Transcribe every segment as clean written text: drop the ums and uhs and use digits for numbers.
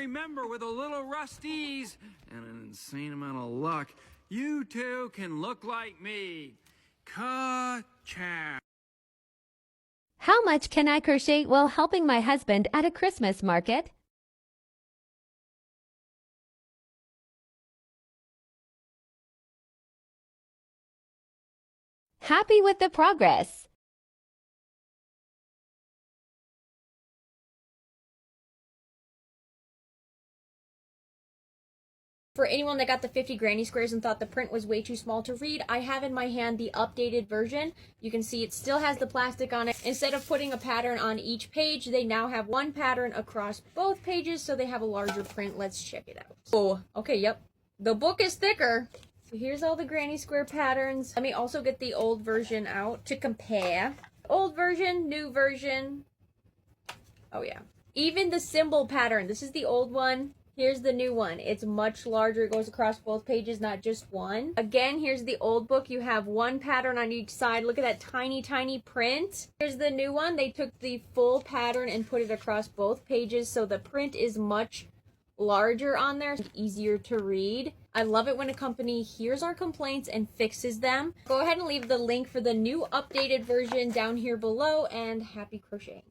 remember, with a little rusties and an insane amount of luck, you too can look like me. Ka-chow. How much can I crochet while helping my husband at a Christmas market? Happy with the progress. For anyone that got the 50 granny squares and thought the print was way too small to read, I have in my hand the updated version. You can see it still has the plastic on it. Instead of putting a pattern on each page, they now have one pattern across both pages, so they have a larger print. Let's check it out. Oh, okay, yep. The book is thicker. So here's all the granny square patterns. Let me also get the old version out to compare. Old version, new version. Oh yeah. Even the symbol pattern. This is the old one. Here's the new one. It's much larger. It goes across both pages, not just one. Again, here's the old book. You have one pattern on each side. Look at that tiny, tiny print. Here's the new one. They took the full pattern and put it across both pages, so the print is much larger on there, easier to read. I love it when a company hears our complaints and fixes them. Go ahead and leave the link for the new updated version down here below, and happy crocheting.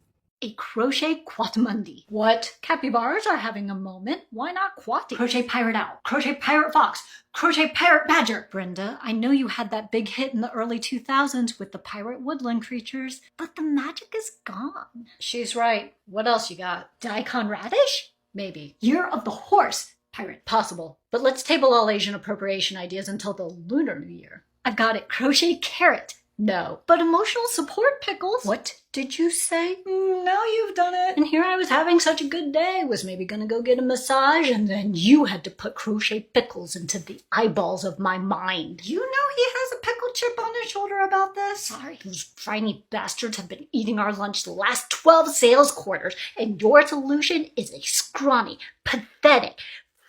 A crochet quatmundi. What? Capybaras are having a moment. Why not quatty? Crochet pirate owl, crochet pirate fox, crochet pirate badger. Brenda, I know you had that big hit in the early 2000s with the pirate woodland creatures, but the magic is gone. She's right. What else you got? Daikon radish? Maybe. Year of the horse. Pirate. Possible. But let's table all Asian appropriation ideas until the Lunar New Year. I've got it. Crochet carrot. No. But emotional support pickles. What did you say? Now you've done it. And here I was having such a good day, was maybe gonna go get a massage, and then you had to put crochet pickles into the eyeballs of my mind. You know he has a pickle chip on his shoulder about this. Sorry. Those tiny bastards have been eating our lunch the last 12 sales quarters, and your solution is a scrawny, pathetic,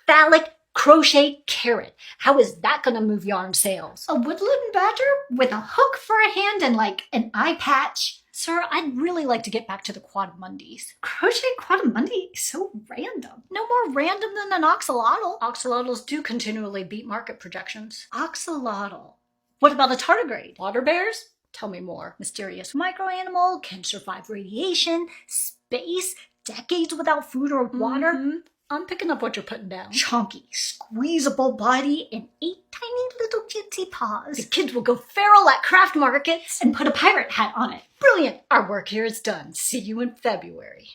phallic crochet carrot. How is that gonna move yarn sales? A woodland badger with a hook for a hand and like an eye patch? Sir, I'd really like to get back to the quadmundis. Crochet quadmundi is so random. No more random than an axolotl. Axolotls do continually beat market projections. Axolotl. What about a tardigrade? Water bears? Tell me more. Mysterious microanimal, can survive radiation, space, decades without food or water. I'm picking up what you're putting down. Chunky, squeezable body, and 8 tiny little cutesy paws. The kids will go feral at craft markets and put a pirate hat on it. Brilliant! Our work here is done. See you in February.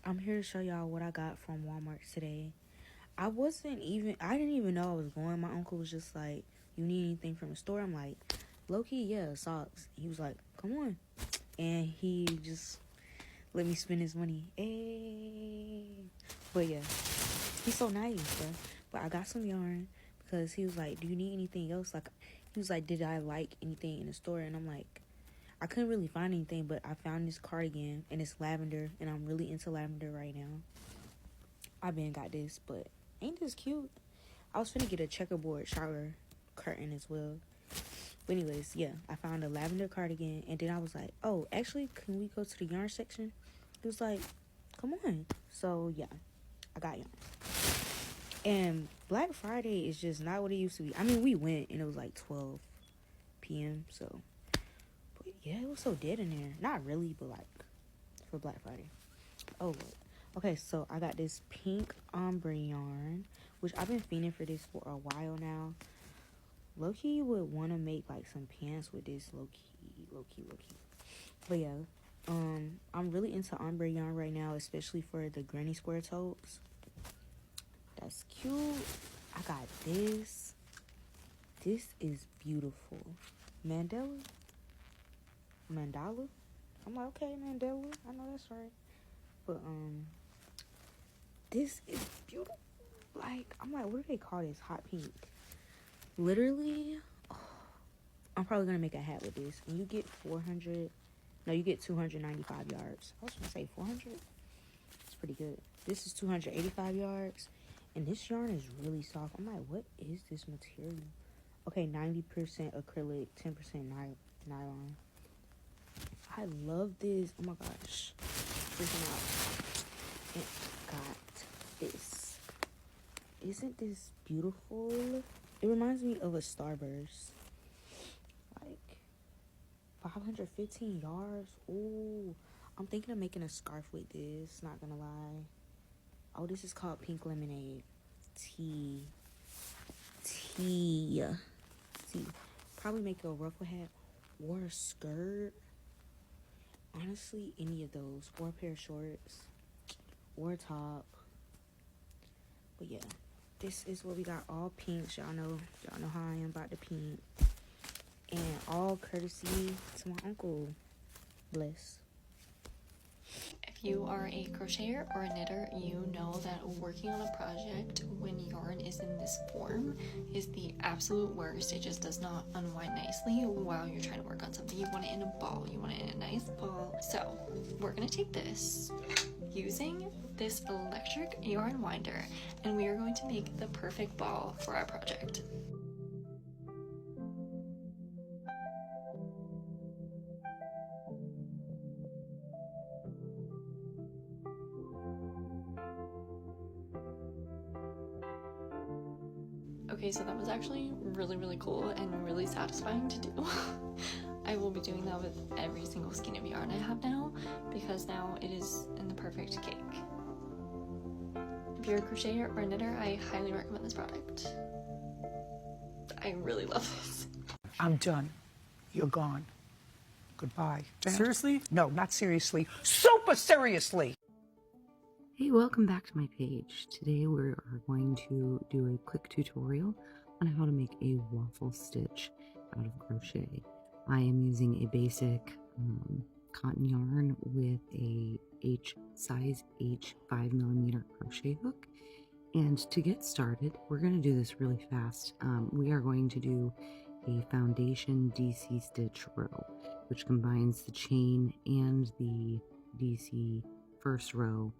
I'm here to show y'all what I got from Walmart today. I didn't even know I was going. My uncle was just like, you need anything from the store? I'm like, low-key, yeah, socks. He was like, come on. And he just let me spend his money. Hey. But yeah, he's so nice, bro. But I got some yarn because he was like, do you need anything else? Like, he was like, did I like anything in the store? And I'm like, I couldn't really find anything, but I found this cardigan and it's lavender, and I'm really into lavender right now. I been got this, but ain't this cute? I was finna get a checkerboard shower curtain as well. But anyways, yeah, I found a lavender cardigan, and then I was like, oh, actually, can we go to the yarn section? He was like, come on. So yeah, I got yarn. And Black Friday is just not what it used to be. I mean, we went and it was like 12 p.m. So, but yeah, it was so dead in there. Not really, but like for Black Friday. Oh, Lord. Okay, so I got this pink ombre yarn, which I've been fiending for this for a while now. Low-key would want to make like some pants with this. Low-key. But yeah, I'm really into ombre yarn right now, especially for the granny square totes. That's cute. I got this. This is beautiful. Mandala? I'm like, okay, Mandela. I know that's right. But this is beautiful. Like, I'm like, what do they call this? Hot pink. Literally, I'm probably gonna make a hat with this. And you get 295 yards. I was gonna say 400. It's pretty good. This is 285 yards. And this yarn is really soft. I'm like, what is this material? Okay, 90% acrylic, 10% nylon. I love this. Oh my gosh. Freaking out. And got this. Isn't this beautiful? It reminds me of a starburst. Like 515 yards. Ooh, I'm thinking of making a scarf with this, not gonna lie. Oh, this is called pink lemonade. Tea. Probably make a ruffle hat or a skirt. Honestly, any of those. Or a pair of shorts. Or a top. But yeah, this is what we got. All pinks. Y'all know how I am about the pink. And all courtesy to my uncle. Bless. If you are a crocheter or a knitter, you know that working on a project when yarn is in this form is the absolute worst. It just does not unwind nicely while you're trying to work on something. You want it in a ball. You want it in a nice ball. So we're going to take this using this electric yarn winder, and we are going to make the perfect ball for our project. Okay, so that was actually really cool and really satisfying to do. I will be doing that with every single skein of yarn I have now, because now it is in the perfect cake. If you're a crocheter or a knitter, I highly recommend this product. I really love this. I'm done. You're gone. Goodbye. Seriously? No, not seriously. Super seriously! Hey, welcome back to my page. Today we are going to do a quick tutorial on how to make a waffle stitch out of crochet. I am using a basic cotton yarn with a size H 5mm crochet hook. And to get started, we're going to do this really fast. We are going to do a foundation DC stitch row, which combines the chain and the DC first row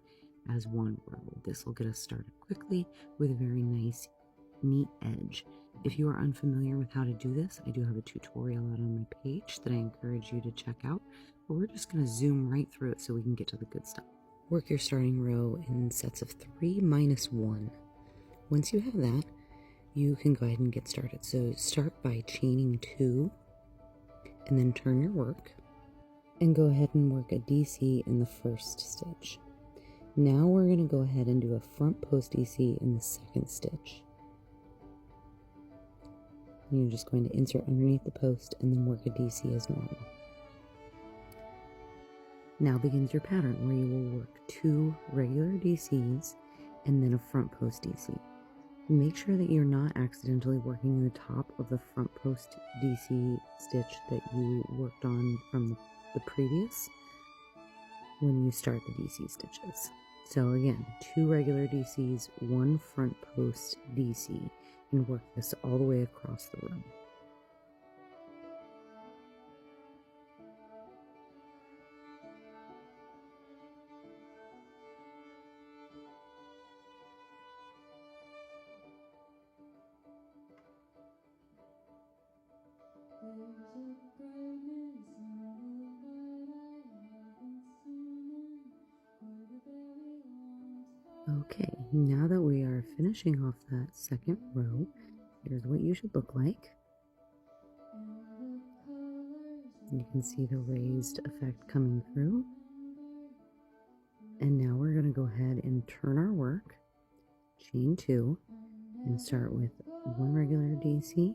as one row. This will get us started quickly with a very nice, neat edge. If you are unfamiliar with how to do this, I do have a tutorial out on my page that I encourage you to check out, but we're just going to zoom right through it so we can get to the good stuff. Work your starting row in sets of 3 minus 1. Once you have that, you can go ahead and get started. So start by chaining 2, and then turn your work, and go ahead and work a DC in the first stitch. Now we're going to go ahead and do a front post DC in the second stitch. And you're just going to insert underneath the post and then work a DC as normal. Now begins your pattern where you will work 2 regular DCs and then a front post DC. Make sure that you're not accidentally working in the top of the front post DC stitch that you worked on from the previous when you start the DC stitches. So again, 2 regular DCs, 1 front post DC, and work this all the way across the row. Okay, now that we are finishing off that second row, here's what you should look like. You can see the raised effect coming through. And now we're going to go ahead and turn our work, chain 2, and start with 1 regular DC.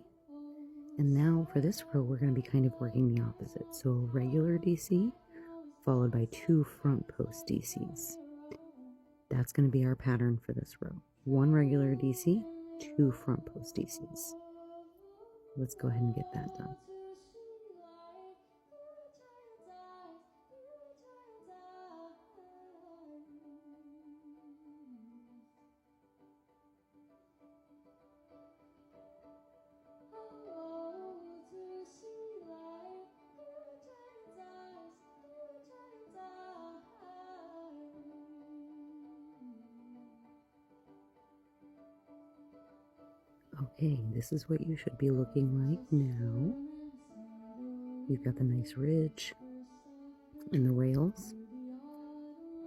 And now for this row, we're going to be kind of working the opposite. So a regular DC followed by 2 front post DCs. That's going to be our pattern for this row. 1 regular DC, 2 front post DCs. Let's go ahead and get that done. Okay, this is what you should be looking like now. You've got the nice ridge and the rails.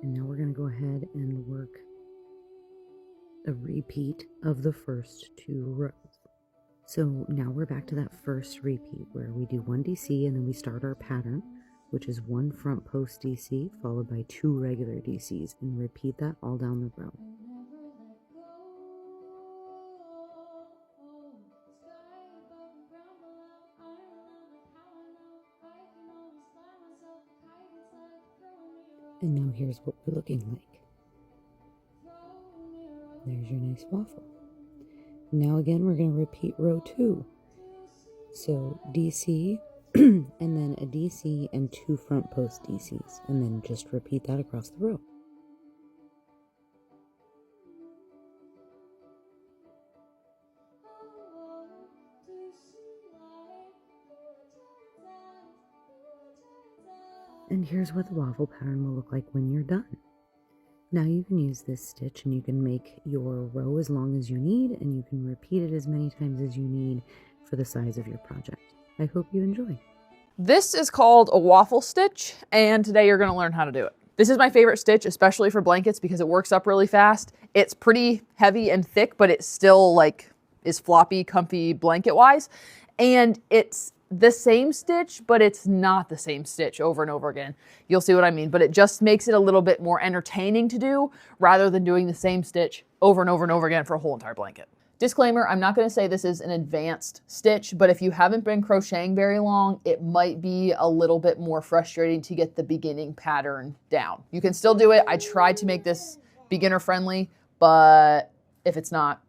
And now we're going to go ahead and work a repeat of the first 2 rows. So now we're back to that first repeat where we do 1 DC and then we start our pattern, which is 1 front post DC followed by 2 regular DCs, and repeat that all down the row. And now here's what we're looking like. There's your nice waffle. Now again, we're going to repeat row 2. So DC, and then a DC and 2 front post DCs, and then just repeat that across the row. And here's what the waffle pattern will look like when you're done. Now you can use this stitch and you can make your row as long as you need, and you can repeat it as many times as you need for the size of your project. I hope you enjoy. This is called a waffle stitch, and today you're going to learn how to do it. This is my favorite stitch, especially for blankets, because it works up really fast. It's pretty heavy and thick, but it still is floppy, comfy blanket wise. And it's the same stitch, but it's not the same stitch over and over again. You'll see what I mean, but it just makes it a little bit more entertaining to do rather than doing the same stitch over and over and over again for a whole entire blanket. Disclaimer, I'm not going to say this is an advanced stitch, but if you haven't been crocheting very long, it might be a little bit more frustrating to get the beginning pattern down. You can still do it. I tried to make this beginner friendly, but if it's not,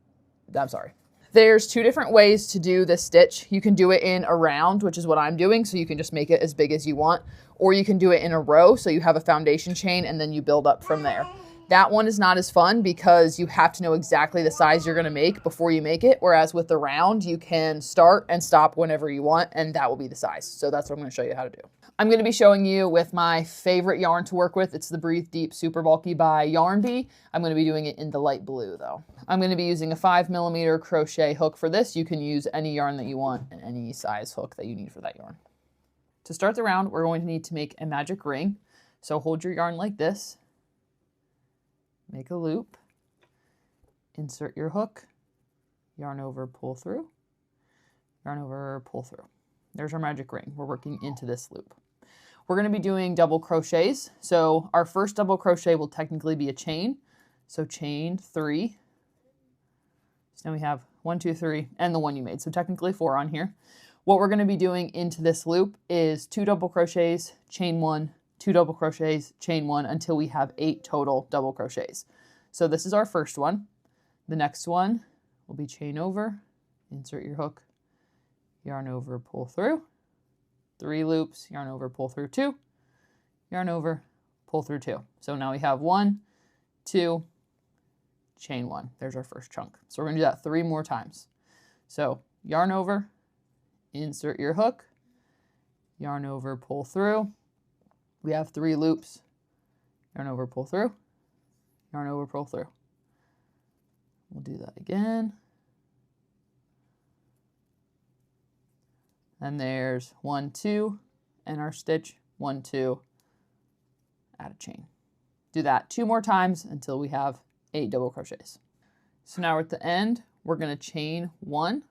I'm sorry. There's 2 different ways to do this stitch. You can do it in a round, which is what I'm doing, so you can just make it as big as you want, or you can do it in a row, so you have a foundation chain and then you build up from there. That one is not as fun because you have to know exactly the size you're going to make before you make it, whereas with the round, you can start and stop whenever you want, and that will be the size. So that's what I'm going to show you how to do. I'm going to be showing you with my favorite yarn to work with. It's the Breathe Deep Super Bulky by Yarn Bee. I'm going to be doing it in the light blue though. I'm going to be using a 5mm crochet hook for this. You can use any yarn that you want and any size hook that you need for that yarn. To start the round, we're going to need to make a magic ring. So hold your yarn like this. Make a loop, insert your hook, yarn over, pull through, yarn over, pull through. There's our magic ring. We're working into this loop. We're going to be doing double crochets. So our first double crochet will technically be a chain. So chain 3. So now we have 1, 2, 3, and the one you made. So technically 4 on here. What we're going to be doing into this loop is 2 double crochets, chain 1, 2 double crochets, chain 1 until we have 8 total double crochets. So this is our first one. The next one will be chain over, insert your hook, yarn over, pull through, 3 loops, yarn over, pull through 2, yarn over, pull through 2. So now we have 1, 2, chain 1. There's our first chunk. So we're going to do that 3 more times. So yarn over, insert your hook, yarn over, pull through. We have 3 loops, yarn over, pull through, yarn over, pull through. We'll do that again. And there's 1, 2, and our stitch, 1, 2, add a chain. Do that 2 more times until we have 8 double crochets. So now we're at the end, we're going to chain 1.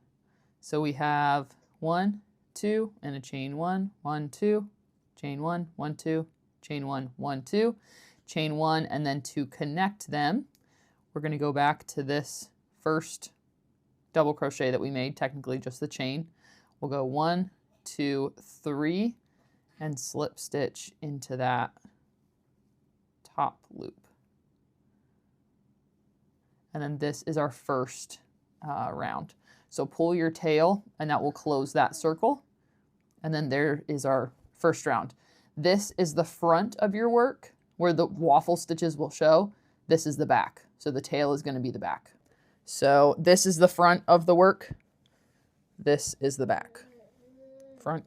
So we have 1, 2, and a chain 1, 1, 2, chain 1, 1, 2, chain 1, 1, 2, chain 1, and then to connect them, we're going to go back to this first double crochet that we made, technically just the chain. We'll go 1, 2, 3, and slip stitch into that top loop. And then this is our first round. So pull your tail, and that will close that circle. And then there is our first round. This is the front of your work where the waffle stitches will show. This is the back. So the tail is going to be the back. So this is the front of the work. This is the back. Front,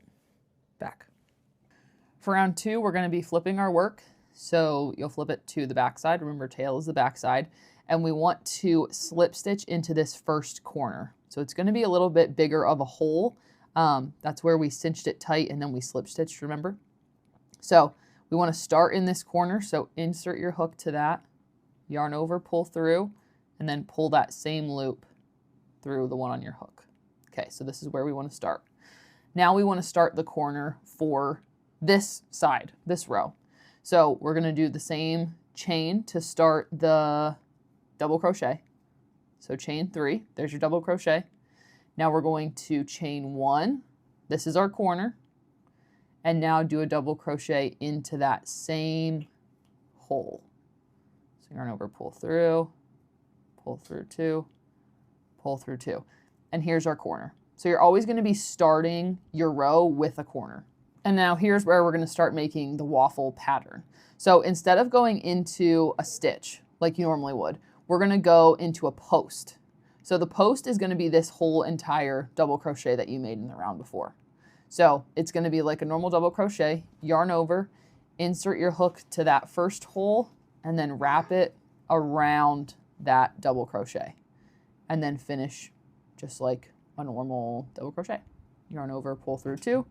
back. For round 2, we're going to be flipping our work. So you'll flip it to the back side. Remember, tail is the back side. And we want to slip stitch into this first corner. So it's going to be a little bit bigger of a hole. That's where we cinched it tight and then we slip stitched, remember? So we want to start in this corner. So insert your hook to that, yarn over, pull through, and then pull that same loop through the one on your hook. Okay, so this is where we want to start. Now we want to start the corner for this side, this row. So we're going to do the same chain to start the double crochet. So chain 3, there's your double crochet. Now we're going to chain 1. This is our corner. And now do a double crochet into that same hole. So yarn over, pull through 2, pull through 2. And here's our corner. So you're always going to be starting your row with a corner. And now here's where we're going to start making the waffle pattern. So instead of going into a stitch like you normally would, we're going to go into a post. So the post is going to be this whole entire double crochet that you made in the round before. So it's going to be like a normal double crochet, yarn over, insert your hook to that first hole, and then wrap it around that double crochet. And then finish just like a normal double crochet. Yarn over, pull through 2,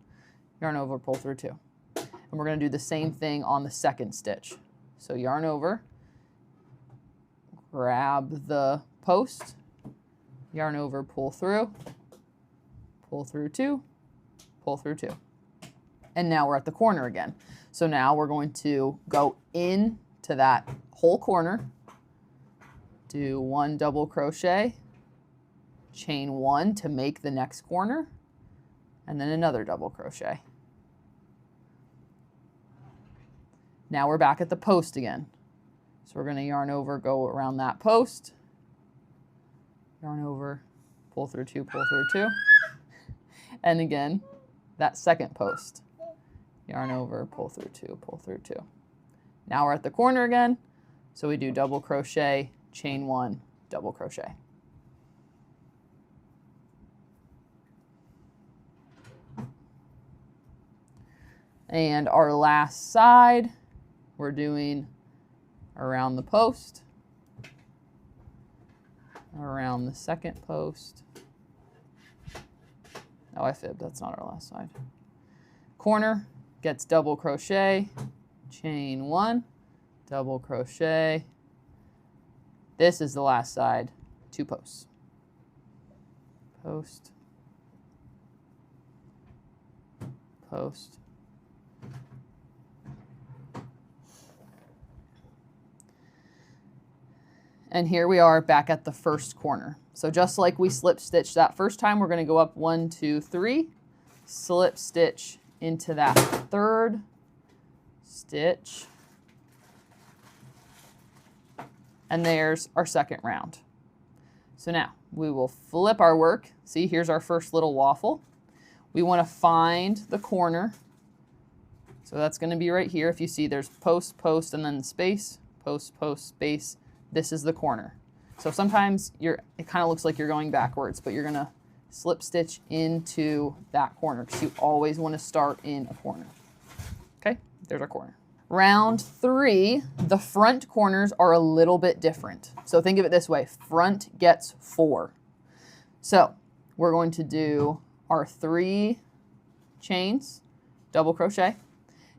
yarn over, pull through 2. And we're going to do the same thing on the second stitch. So yarn over, grab the post, yarn over, pull through 2, pull through 2. And now we're at the corner again. So now we're going to go into that whole corner, do 1 double crochet, chain 1 to make the next corner, and then another double crochet. Now we're back at the post again. So we're going to yarn over, go around that post, yarn over, pull through 2, pull through 2, and again, that second post, yarn over, pull through 2, pull through 2. Now we're at the corner again, so we do double crochet, chain 1, double crochet. And our last side, we're doing around the post, around the second post. Oh, I fibbed, that's not our last side. Corner gets double crochet, chain 1, double crochet. This is the last side, 2 posts. Post, post. And here we are back at the first corner. So just like we slip stitched that first time, we're going to go up 1, 2, 3, slip stitch into that third stitch. And there's our second round. So now we will flip our work. See, here's our first little waffle. We want to find the corner. So that's going to be right here. If you see, there's post, post, and then space, post, post, space. This is the corner. So sometimes it kind of looks like you're going backwards, but you're going to slip stitch into that corner because you always want to start in a corner. Okay, there's our corner. Round 3, the front corners are a little bit different. So think of it this way, front gets 4. So we're going to do our 3 chains, double crochet.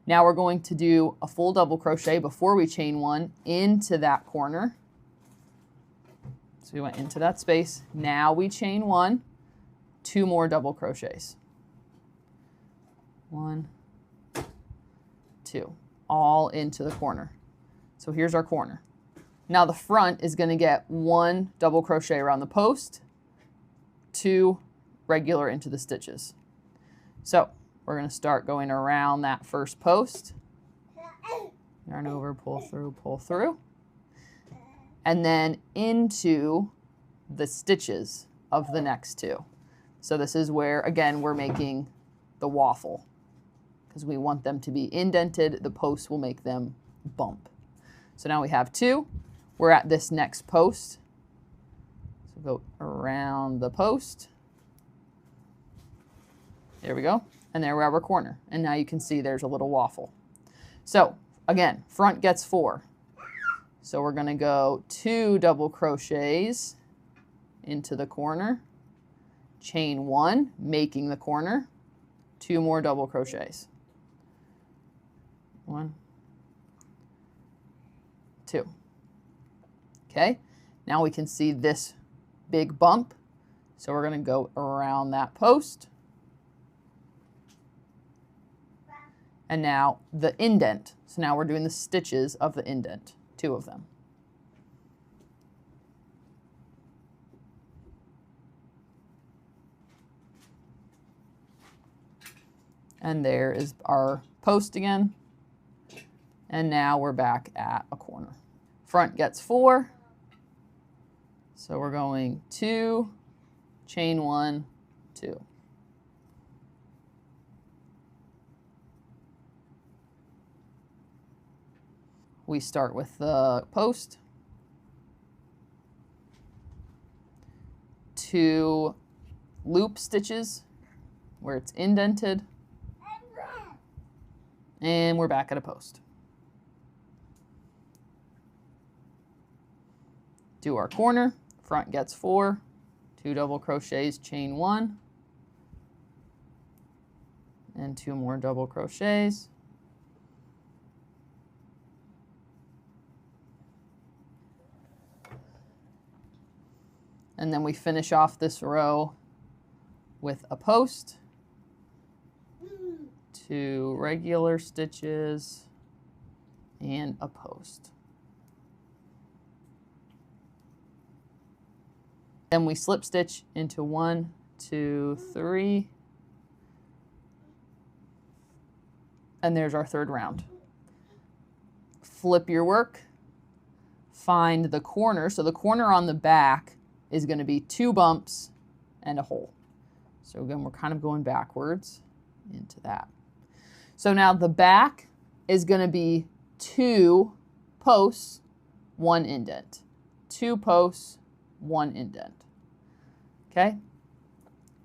Now we're going to do a full double crochet before we chain 1 into that corner. So we went into that space. Now we chain 1, 2 more double crochets. 1, 2, all into the corner. So here's our corner. Now the front is going to get 1 double crochet around the post, 2 regular into the stitches. So we're going to start going around that first post. Yarn over, pull through. And then into the stitches of the next 2. So this is where, again, we're making the waffle because we want them to be indented. The post will make them bump. So now we have 2. We're at this next post. So go around the post. There we go. And there we have our corner. And now you can see there's a little waffle. So again, front gets 4. So we're going to go 2 double crochets into the corner, chain 1, making the corner, 2 more double crochets. 1, 2. Okay. Now we can see this big bump. So we're going to go around that post. And now the indent. So now we're doing the stitches of the indent, 2 of them. And there is our post again. And now we're back at a corner. Front gets 4. So we're going 2, chain 1, 2. We start with the post. 2 loop stitches where it's indented. And we're back at a post. Do our corner. Front gets 4, 2 double crochets, chain 1, and 2 more double crochets. And then we finish off this row with a post, 2 regular stitches, and a post. Then we slip stitch into 1, 2, 3, and there's our 3rd round. Flip your work, find the corner. So the corner on the back is going to be 2 bumps and a hole. So again, we're kind of going backwards into that. So now the back is going to be 2 posts, 1 indent. 2 posts, 1 indent. Okay?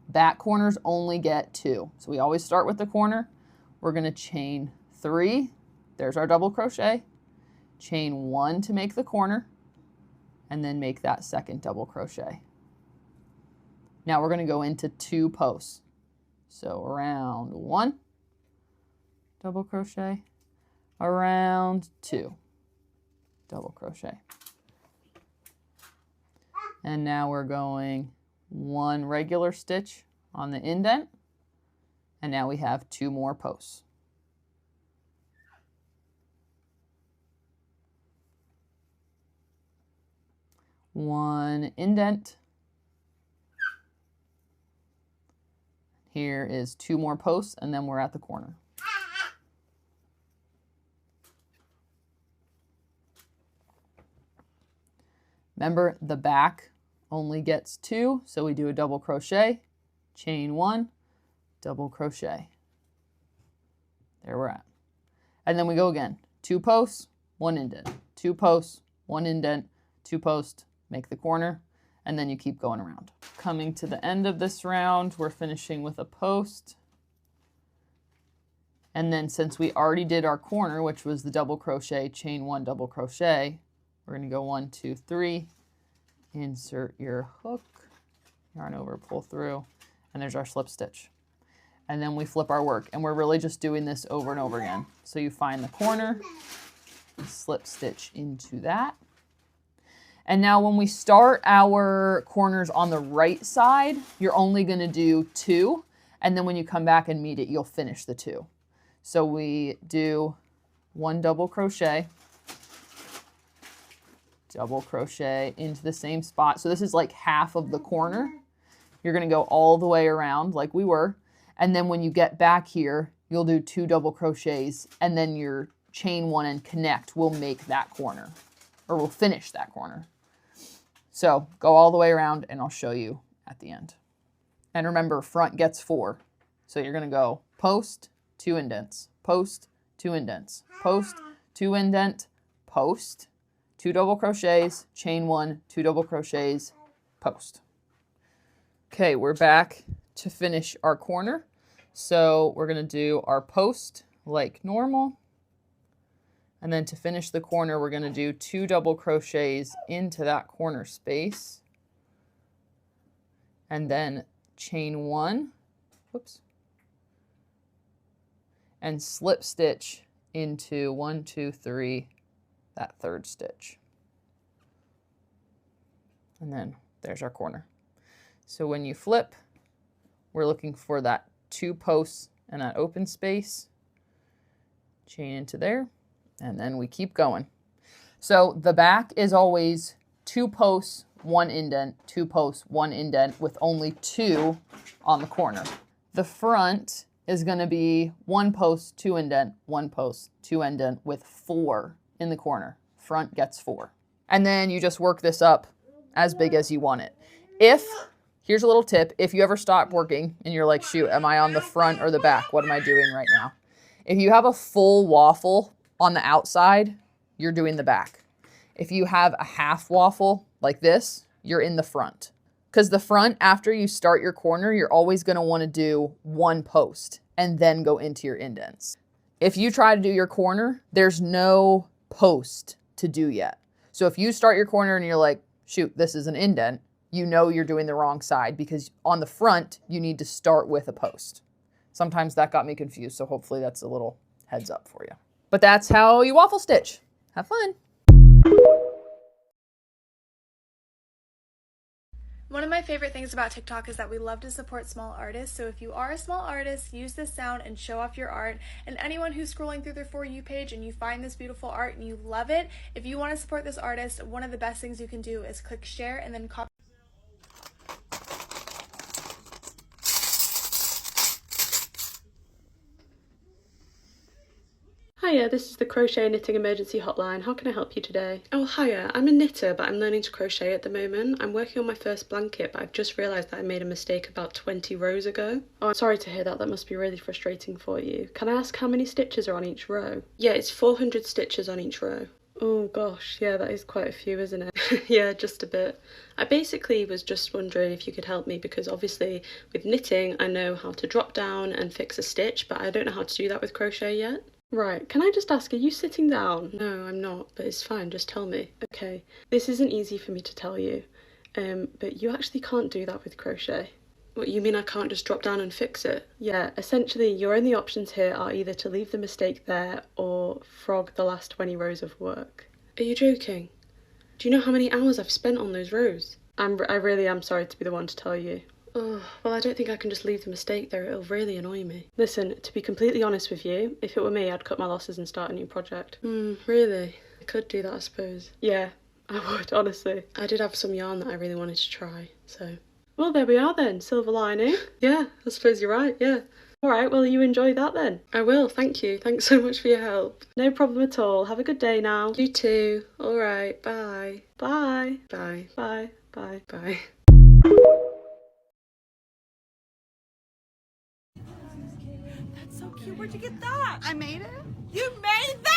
Back corners only get 2. So we always start with the corner. We're going to chain 3. There's our double crochet. Chain 1 to make the corner, and then make that 2nd double crochet. Now we're going to go into 2 posts. So around 1, double crochet, around 2, double crochet. And now we're going 1 regular stitch on the indent, and now we have 2 more posts. One indent. Here is 2 more posts, and then we're at the corner. Remember, the back only gets 2, so we do a double crochet, chain 1, double crochet. There we're at. And then we go again. 2 posts, 1 indent. 2 posts, 1 indent, 2 posts, make the corner, and then you keep going around. Coming to the end of this round, we're finishing with a post. And then since we already did our corner, which was the double crochet, chain 1, double crochet, we're going to go 1, 2, 3, insert your hook, yarn over, pull through, and there's our slip stitch. And then we flip our work, and we're really just doing this over and over again. So you find the corner, slip stitch into that. And now when we start our corners on the right side, you're only going to do 2, and then when you come back and meet it, you'll finish the 2. So we do 1 double crochet, double crochet into the same spot. So this is like half of the corner. You're going to go all the way around like we were. And then when you get back here, you'll do 2 double crochets, and then your chain 1 and connect will make that corner, or will finish that corner. So go all the way around, and I'll show you at the end. And remember, front gets 4. So you're going to go post, 2 indents, post, 2 indents, post, 2 indent, post, 2 double crochets, chain 1, 2 double crochets, post. Okay, we're back to finish our corner. So we're going to do our post like normal. And then to finish the corner, we're going to do 2 double crochets into that corner space. And then chain 1, whoops, and slip stitch into 1, 2, 3, that 3rd stitch. And then there's our corner. So when you flip, we're looking for that 2 posts and that open space. Chain into there, and then we keep going. So the back is always 2 posts, 1 indent, 2 posts, 1 indent with only 2 on the corner. The front is going to be 1 post, 2 indent, 1 post, 2 indent with 4 in the corner. Front gets 4. And then you just work this up as big as you want it. Here's a little tip, if you ever stop working and you're like, shoot, am I on the front or the back? What am I doing right now? If you have a full waffle on the outside, you're doing the back. If you have a half waffle like this, you're in the front. Because the front, after you start your corner, you're always going to want to do 1 post and then go into your indents. If you try to do your corner, there's no post to do yet. So if you start your corner and you're like, shoot, this is an indent, you know you're doing the wrong side because on the front, you need to start with a post. Sometimes that got me confused, so hopefully that's a little heads up for you. But that's how you waffle stitch. Have fun. One of my favorite things about TikTok is that we love to support small artists, so if you are a small artist, use this sound and show off your art. And anyone who's scrolling through their For You page and you find this beautiful art and you love it, if you want to support this artist, one of the best things you can do is click share and then copy. Hiya, this is the Crochet Knitting Emergency Hotline. How can I help you today? Oh, hiya. I'm a knitter, but I'm learning to crochet at the moment. I'm working on my first blanket, but I've just realised that I made a mistake about 20 rows ago. Oh, I'm sorry to hear that. That must be really frustrating for you. Can I ask how many stitches are on each row? Yeah, it's 400 stitches on each row. Oh gosh, yeah, that is quite a few, isn't it? Yeah, just a bit. I basically was just wondering if you could help me because obviously with knitting, I know how to drop down and fix a stitch, but I don't know how to do that with crochet yet. Right, can I just ask, are you sitting down? No, I'm not, but it's fine, just tell me. Okay, this isn't easy for me to tell you, but you actually can't do that with crochet. What, you mean I can't just drop down and fix it? Yeah, essentially your only options here are either to leave the mistake there or frog the last 20 rows of work. Are you joking? Do you know how many hours I've spent on those rows? I really am sorry to be the one to tell you. Oh, well, I don't think I can just leave the mistake there. It'll really annoy me. Listen, to be completely honest with you, if it were me, I'd cut my losses and start a new project. Really? I could do that, I suppose. Yeah, I would, honestly. I did have some yarn that I really wanted to try, so... Well, there we are then, silver lining. Yeah, I suppose you're right, yeah. Alright, well, you enjoy that then. I will, thank you. Thanks so much for your help. No problem at all. Have a good day now. You too. Alright, bye. Bye. Bye. Bye. Bye. Bye. So cute. Where'd you get that? I made it. You made that?